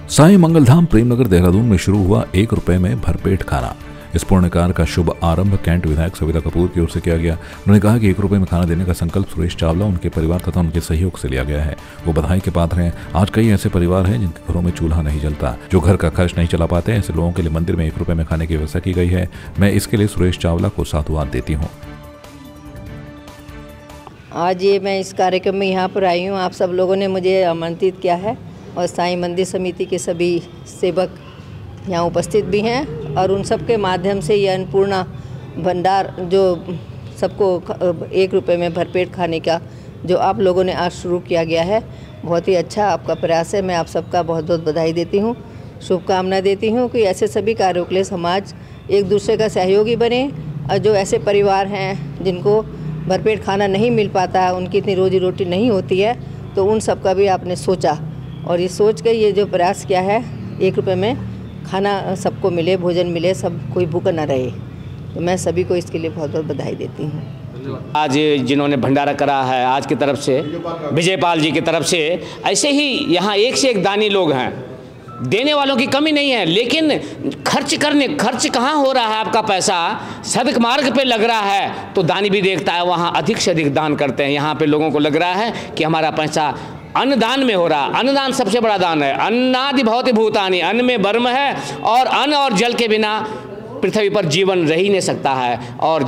साईं मंगलधाम प्रेमनगर देहरादून में शुरू हुआ 1 रुपए में भरपेट खाना। इस पुण्य कार्य का शुभ आरंभ कैंट विधायक सविता कपूर की ओर से किया गया। उन्होंने कहा कि 1 रुपए में खाना देने का संकल्प सुरेश चावला उनके परिवार तथा उनके सहयोग से लिया गया है। वो बधाई के पात्र हैं। आज कई ऐसे परिवार हैं जिनके घरों में चूल्हा नहीं जलता, जो घर का खर्च नहीं चला पाते। ऐसे लोगों के लिए मंदिर में 1 रुपए में खाने की व्यवस्था की गई है। मैं इसके लिए सुरेश चावला को साधुवाद देती हूँ। आज मैं इस कार्यक्रम में यहाँ पर आई हूँ। आप सब लोगों ने मुझे आमंत्रित किया है और साईं मंदिर समिति के सभी सेवक यहाँ उपस्थित भी हैं और उन सब के माध्यम से ये अन्नपूर्णा भंडार जो सबको 1 रुपए में भरपेट खाने का जो आप लोगों ने आज शुरू किया गया है, बहुत ही अच्छा आपका प्रयास है। मैं आप सबका बहुत बहुत बधाई देती हूँ, शुभकामना देती हूँ कि ऐसे सभी कार्यों के लिए समाज एक दूसरे का सहयोगी बने और जो ऐसे परिवार हैं जिनको भरपेट खाना नहीं मिल पाता, उनकी इतनी रोजी रोटी नहीं होती है, तो उन सब का भी आपने सोचा और ये सोच के ये जो प्रयास किया है 1 रुपए में खाना सबको मिले, भोजन मिले, सब कोई भूखा ना रहे। तो मैं सभी को इसके लिए बहुत बहुत बधाई देती हूँ। आज जिन्होंने भंडारा करा है आज की तरफ से विजयपाल जी की तरफ से, ऐसे ही यहाँ एक से एक दानी लोग हैं, देने वालों की कमी नहीं है, लेकिन खर्च कहाँ हो रहा है? आपका पैसा सदक मार्ग पे लग रहा है तो दानी भी देखता है, वहाँ अधिक से अधिक दान करते हैं। यहाँ पे लोगों को लग रहा है कि हमारा पैसा अन्नदान में हो रहा। अन्नदान सबसे बड़ा दान है। अन्नादि भवति भूतानि, अन्न में ब्रह्म है और अन्न और जल के बिना पृथ्वी पर जीवन रह ही नहीं सकता है। और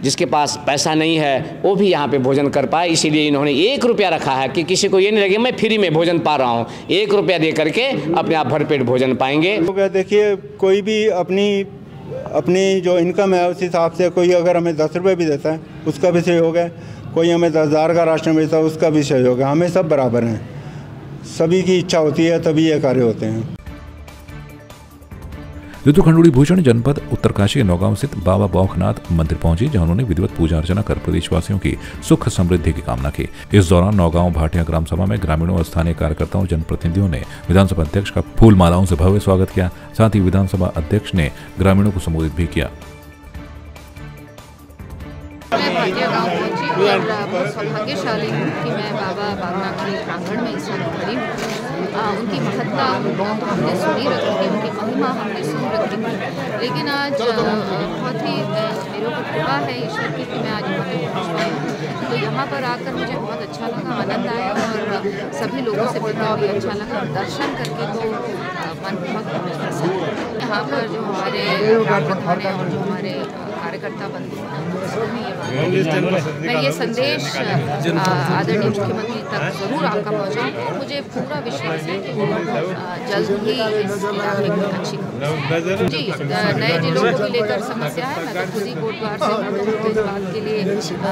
जिसके पास पैसा नहीं है वो भी यहाँ पे भोजन कर पाए, इसीलिए इन्होंने 1 रुपया रखा है कि किसी को ये नहीं लगे मैं फ्री में भोजन पा रहा हूँ। 1 रुपया दे करके अपने आप भरपेट भोजन पाएंगे। देखिए, कोई भी अपनी जो इनकम है उस हिसाब से, कोई अगर हमें 10 रुपये भी देता है उसका भी सहयोग है, कोई हमें 10,000 का राशन भेजता है उसका भी सहयोग है। हमें सब बराबर हैं, सभी की इच्छा होती है तभी ये कार्य होते हैं। ऋतु खंडूड़ी भूषण जनपद उत्तरकाशी के नौगांव स्थित बाबा बौखनाथ मंदिर पहुंची, जहां उन्होंने विधिवत पूजा अर्चना कर प्रदेशवासियों की सुख समृद्धि की कामना की। इस दौरान नौगांव भाटिया ग्राम सभा में ग्रामीणों और स्थानीय कार्यकर्ताओं जनप्रतिनिधियों ने विधानसभा अध्यक्ष का फूल मालाओं से भव्य स्वागत किया। साथ ही विधानसभा अध्यक्ष ने ग्रामीणों को संबोधित भी किया। मैं भाटिया गाँव पहुँची और बहुत सौभाग्यशाली हूँ कि मैं बाबा बागनाथ के प्रांगण में इस वक्त खड़ी हूँ। उनकी महत्ता हमने सुनी रखी थी, उनकी महिमा हमने सुन रखी थी, लेकिन आज बहुत ही मेरे को कृपा है ईश्वर की कि मैं आज यहाँ पे पहुँच पाई हूँ। तो यहाँ पर आकर मुझे बहुत अच्छा लगा, आनंद आया और सभी लोगों से मिलकर भी अच्छा लगा। दर्शन करके तो मन बहुत प्रसन्न है। यहाँ पर जो हमारे प्रधान हैं और जो हमारे कार्यकर्ता बंधु हैं, मैं ये संदेश आदरणीय मुख्यमंत्री तक जरूर आपका पहुँचाऊँ। मुझे पूरा विश्वास है कि वो जल्द ही इस इलाके में अच्छी खबर। जी, नए जिलों को भी लेकर समस्या है। मैं तो खुद ही कोटद्वार से हूँ, तो इस बात के लिए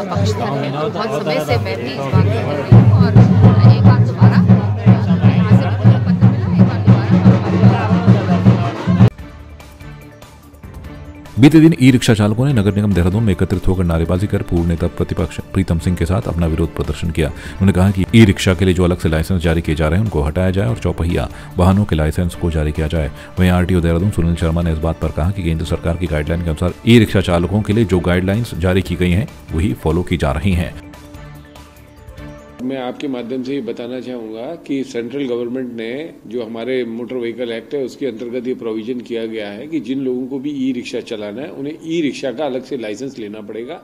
पक्षधर है और बहुत समय से मैं भी इस बात को कर रही हूँ और एक बार दोबारा यहाँ से मुझे पत्र मिला, एक बार दोबारा। बीते दिन ई रिक्शा चालकों ने नगर निगम देहरादून में एकत्रित होकर नारेबाजी कर पूर्व नेता प्रतिपक्ष प्रीतम सिंह के साथ अपना विरोध प्रदर्शन किया। उन्होंने कहा कि ई रिक्शा के लिए जो अलग से लाइसेंस जारी किए जा रहे हैं उनको हटाया जाए और चौपहिया वाहनों के लाइसेंस को जारी किया जाए। वहीं आरटीओ देहरादून सुनील शर्मा ने इस बात पर कहा कि केंद्र सरकार की गाइडलाइन के अनुसार ई रिक्शा चालकों के लिए जो गाइडलाइंस जारी की गई हैं वही फॉलो की जा रही हैं। मैं आपके माध्यम से ये बताना चाहूँगा कि सेंट्रल गवर्नमेंट ने जो हमारे मोटर व्हीकल एक्ट है उसके अंतर्गत ये प्रोविजन किया गया है कि जिन लोगों को भी ई रिक्शा चलाना है उन्हें ई रिक्शा का अलग से लाइसेंस लेना पड़ेगा।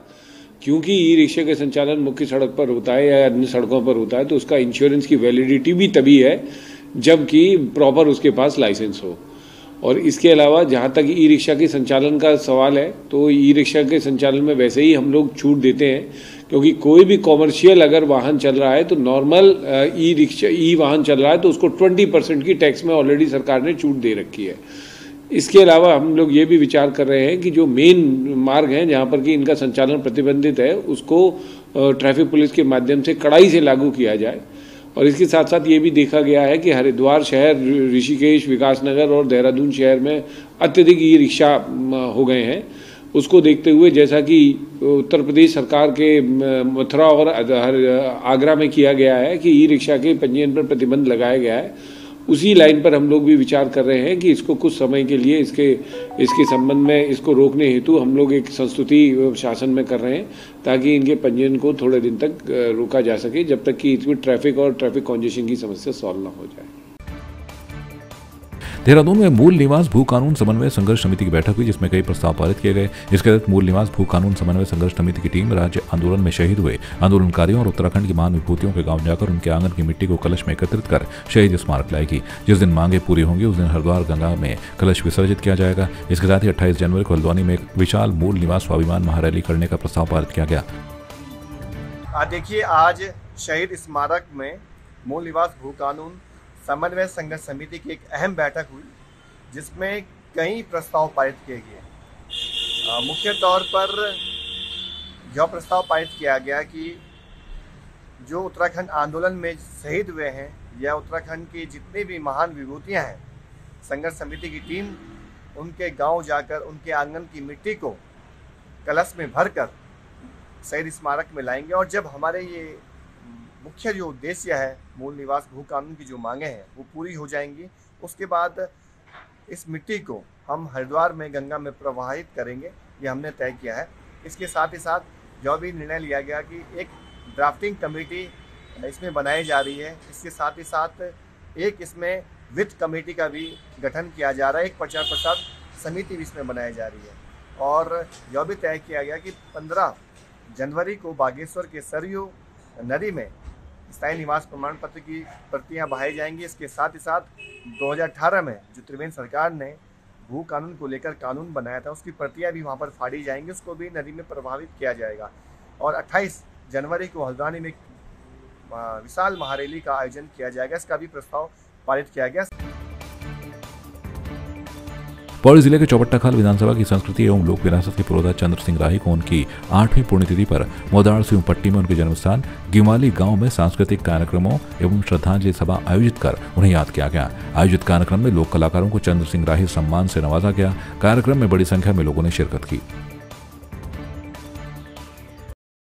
क्योंकि ई रिक्शा का संचालन मुख्य सड़क पर होता है या अन्य सड़कों पर होता है तो उसका इंश्योरेंस की वैलिडिटी भी तभी है जबकि प्रॉपर उसके पास लाइसेंस हो। और इसके अलावा जहाँ तक ई रिक्शा के संचालन का सवाल है तो ई रिक्शा के संचालन में वैसे ही हम लोग छूट देते हैं, क्योंकि कोई भी कॉमर्शियल अगर वाहन चल रहा है तो नॉर्मल ई वाहन चल रहा है तो उसको 20% की टैक्स में ऑलरेडी सरकार ने छूट दे रखी है। इसके अलावा हम लोग ये भी विचार कर रहे हैं कि जो मेन मार्ग हैं जहाँ पर कि इनका संचालन प्रतिबंधित है उसको ट्रैफिक पुलिस के माध्यम से कड़ाई से लागू किया जाए। और इसके साथ साथ ये भी देखा गया है कि हरिद्वार शहर, ऋषिकेश, विकासनगर और देहरादून शहर में अत्यधिक ई रिक्शा हो गए हैं। उसको देखते हुए जैसा कि उत्तर प्रदेश सरकार के मथुरा और आगरा में किया गया है कि ई रिक्शा के पंजीयन पर प्रतिबंध लगाया गया है, उसी लाइन पर हम लोग भी विचार कर रहे हैं कि इसको कुछ समय के लिए इसके संबंध में इसको रोकने हेतु हम लोग एक संस्तुति शासन में कर रहे हैं ताकि इनके पंजीयन को थोड़े दिन तक रोका जा सके जब तक कि इसमें ट्रैफिक और ट्रैफिक कॉन्जेशन की समस्या सॉल्व ना हो जाए। देहरादून में मूल निवास भू कानून समन्वय संघर्ष समिति की बैठक हुई, जिसमें कई प्रस्ताव पारित किए गए। इसके तहत मूल निवास भू कानून समन्वय संघर्ष समिति की टीम राज्य आंदोलन में शहीद हुए आंदोलनकारियों और उत्तराखंड की महान विभूतियों के गांव जाकर उनके आंगन की मिट्टी को कलश में एकत्रित कर शहीद स्मारक लाएगी। जिस दिन मांगे पूरी होंगी उस दिन हरिद्वार गंगा में कलश विसर्जित किया जाएगा। इसके साथ ही 28 जनवरी को हल्द्वानी में एक विशाल मूल निवास स्वाभिमान महारैली करने का प्रस्ताव पारित किया गया। देखिए, आज शहीद स्मारक में मूल निवास भू कानून समन्वय संघर्ष समिति की एक अहम बैठक हुई, जिसमें कई प्रस्ताव पारित किए गए। मुख्य तौर पर यह प्रस्ताव पारित किया गया कि जो उत्तराखंड आंदोलन में शहीद हुए हैं या उत्तराखंड की जितनी भी महान विभूतियां हैं, संघर्ष समिति की टीम उनके गांव जाकर उनके आंगन की मिट्टी को कलश में भरकर शहीद स्मारक में लाएंगे। और जब हमारे ये मुख्य जो उद्देश्य है मूल निवास भू कानून की जो मांगे हैं वो पूरी हो जाएंगी, उसके बाद इस मिट्टी को हम हरिद्वार में गंगा में प्रवाहित करेंगे, ये हमने तय किया है। इसके साथ ही साथ यह भी निर्णय लिया गया कि एक ड्राफ्टिंग कमेटी इसमें बनाई जा रही है। इसके साथ ही साथ एक इसमें वित्त कमेटी का भी गठन किया जा रहा है, एक प्रचार प्रसार समिति भी इसमें बनाई जा रही है। और यह भी तय किया गया कि 15 जनवरी को बागेश्वर के सरयू नदी में स्थायी निवास प्रमाण पत्र की प्रतियां बहाई जाएंगी। इसके साथ ही साथ 2018 में जो त्रिवेंद्र सरकार ने भू कानून को लेकर कानून बनाया था, उसकी प्रतियां भी वहां पर फाड़ी जाएंगी, उसको भी नदी में प्रभावित किया जाएगा। और 28 जनवरी को हल्द्वानी में विशाल महारैली का आयोजन किया जाएगा, इसका भी प्रस्ताव पारित किया गया। पौड़ी जिले के चौबट्टाखाल विधानसभा की संस्कृति एवं लोक विरासत के पुरोधा चंद्र सिंह राही को उनकी 8वीं पुण्यतिथि पर मोदाड़ सिंह पट्टी में उनके जन्मस्थान गिमाली गांव में सांस्कृतिक कार्यक्रमों एवं श्रद्धांजलि सभा आयोजित कर उन्हें याद किया गया। आयोजित कार्यक्रम में लोक कलाकारों को चंद्र सिंह राही सम्मान से नवाजा गया। कार्यक्रम में बड़ी संख्या में लोगों ने शिरकत की।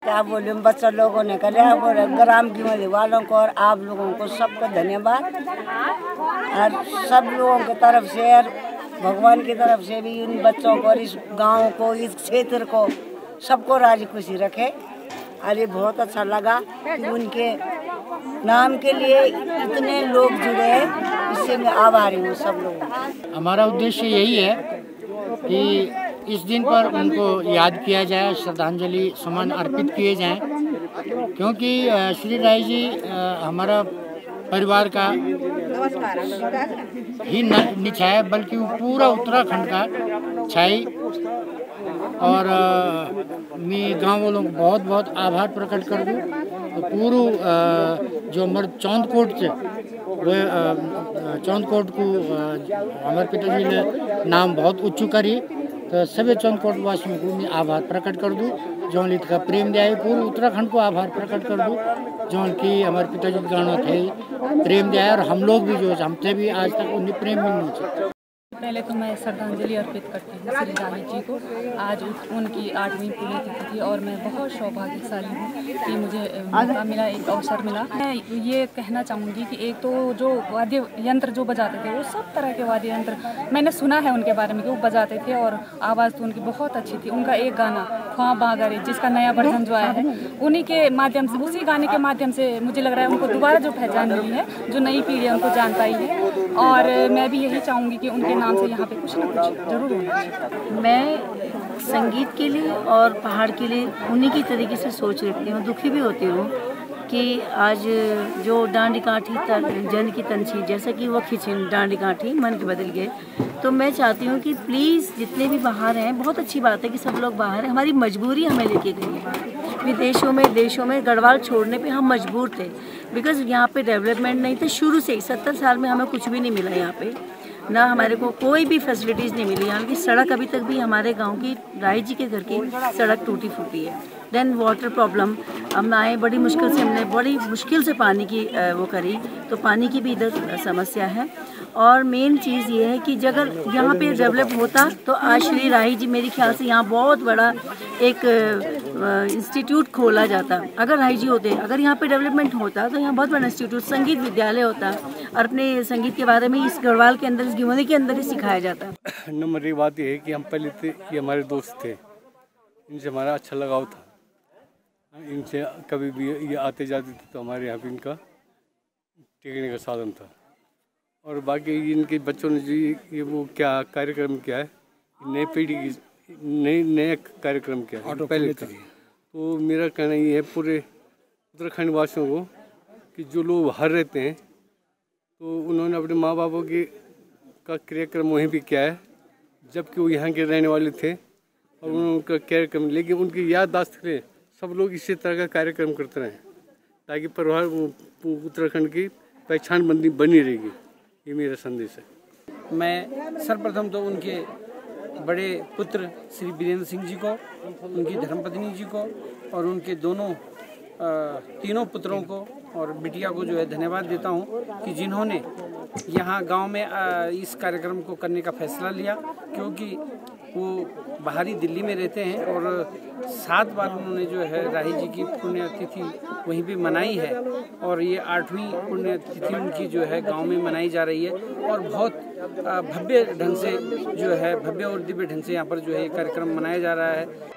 क्या बोलूं, बच्चा लोगों ने कहा और ग्राम गिमाली वालों को और आप लोगों को सबको धन्यवाद। और सब लोगों की तरफ से और भगवान की तरफ से भी उन बच्चों को और इस गांव को, इस क्षेत्र को, सबको राजी खुशी रखे। और ये बहुत अच्छा लगा कि उनके नाम के लिए इतने लोग जुड़े हैं, इससे मैं आभारी हूँ सब लोग। हमारा उद्देश्य यही है कि इस दिन पर उनको याद किया जाए, श्रद्धांजलि सुमन अर्पित किए जाएं, क्योंकि श्री राय जी हमारा परिवार का ही नहीं छाया बल्कि वो पूरा उत्तराखंड का छाई। और मैं गांव वालों को बहुत बहुत आभार प्रकट कर दूँ। तो पूरा जो हमारे चौंदकोट से वो चौंदकोट को हमारे पिताजी ने नाम बहुत ऊँचू करी, तो सभी चौंदकोट वासियों को मैं आभार प्रकट कर दूँ। जो लित का प्रेम दिया, पूरे उत्तराखंड को आभार प्रकट कर दूँ जो उनकी हमारे पिताजी के गाना थे प्रेम दिया। और हम लोग भी जो हमसे भी आज तक उन्हें प्रेम मिलना चाहिए। पहले तो मैं श्रद्धांजलि अर्पित करती हूँ श्री राही जी को। आज उनकी 8वीं पुण्यतिथि थी और मैं बहुत सौभाग्यशाली हूँ कि मुझे मौका मिला, एक अवसर मिला। मैं ये कहना चाहूँगी कि एक तो जो वाद्य यंत्र जो बजाते थे वो सब तरह के वाद्य यंत्र मैंने सुना है उनके बारे में कि वो बजाते थे और आवाज़ तो उनकी बहुत अच्छी थी। उनका एक गाना ख्वां बागरे जिसका नया वर्जन जो आया है, उन्हीं के माध्यम से, उसी गाने के माध्यम से मुझे लग रहा है उनको दोबारा जो पहचान मिली है, जो नई पीढ़ी है उनको जान पाई है। और मैं भी यही चाहूँगी कि उनके नाम से यहाँ पे कुछ ना कुछ जरूर होना चाहिए। मैं संगीत के लिए और पहाड़ के लिए उन्हीं की तरीके से सोच रखती हूँ। दुखी भी होती हूँ कि आज जो डांडी काठी जन की तनसी, जैसा कि वो खिंचे डांडी काठी मन के बदल गए। तो मैं चाहती हूँ कि प्लीज़ जितने भी बाहर हैं, बहुत अच्छी बात है कि सब लोग बाहर हैं, हमारी मजबूरी हमें लेके गई है। विदेशों में देशों में गढ़वाल छोड़ने पे हम मजबूर थे, बिकॉज यहाँ पे डेवलपमेंट नहीं थे शुरू से ही। 70 साल में हमें कुछ भी नहीं मिला यहाँ पे, ना हमारे को कोई भी फैसिलिटीज़ नहीं मिली। यहाँ की सड़क अभी तक भी हमारे गांव की राय जी के घर की सड़क टूटी फूटी है। देन वाटर प्रॉब्लम, हम आए बड़ी मुश्किल से, हमने बड़ी मुश्किल से पानी की वो करी, तो पानी की भी इधर समस्या है। और मेन चीज़ ये है कि अगर यहाँ पे डेवलप होता तो आज श्री राही जी मेरे ख्याल से यहाँ बहुत बड़ा एक इंस्टीट्यूट खोला जाता। अगर राही जी होते, अगर यहाँ पे डेवलपमेंट होता तो यहाँ बहुत बड़ा इंस्टीट्यूट, संगीत विद्यालय होता और अपने संगीत के बारे में इस गढ़वाल के अंदर, इस गिमोनी के अंदर ही सिखाया जाता। नंबर एक बात ये है कि हम पहले थे, ये हमारे दोस्त थे, इनसे हमारा अच्छा लगाव था। इनसे कभी भी ये आते जाते थे तो हमारे यहाँ पे इनका टिकने का साधन था। और बाकी इनके बच्चों ने जी ये वो क्या कार्यक्रम किया है, नई पीढ़ी की नया कार्यक्रम किया है पहले का। तो मेरा कहना ये है पूरे उत्तराखंड वासियों को कि जो लोग बाहर रहते हैं तो उन्होंने अपने माँ बापों के का कार्यक्रम वहीं भी किया है, जबकि वो यहाँ के रहने वाले थे और उनका कार्यक्रम, लेकिन उनकी याददाश्त के लिए सब लोग इसी तरह का कार्यक्रम करते रहें ताकि परिवार उत्तराखंड की पहचान बनी रहेगी। ये मेरा संदेश है। मैं सर्वप्रथम तो उनके बड़े पुत्र श्री वीरेंद्र सिंह जी को, उनकी धर्मपत्नी जी को और उनके तीनों पुत्रों को और बिटिया को जो है धन्यवाद देता हूँ कि जिन्होंने यहाँ गांव में इस कार्यक्रम को करने का फैसला लिया, क्योंकि वो बाहरी दिल्ली में रहते हैं और 7 बार उन्होंने जो है राही जी की पुण्यतिथि वहीं पे मनाई है और ये 8वीं पुण्यतिथि उनकी जो है गांव में मनाई जा रही है और बहुत भव्य ढंग से जो है भव्य और दिव्य ढंग से यहाँ पर जो है कार्यक्रम मनाया जा रहा है।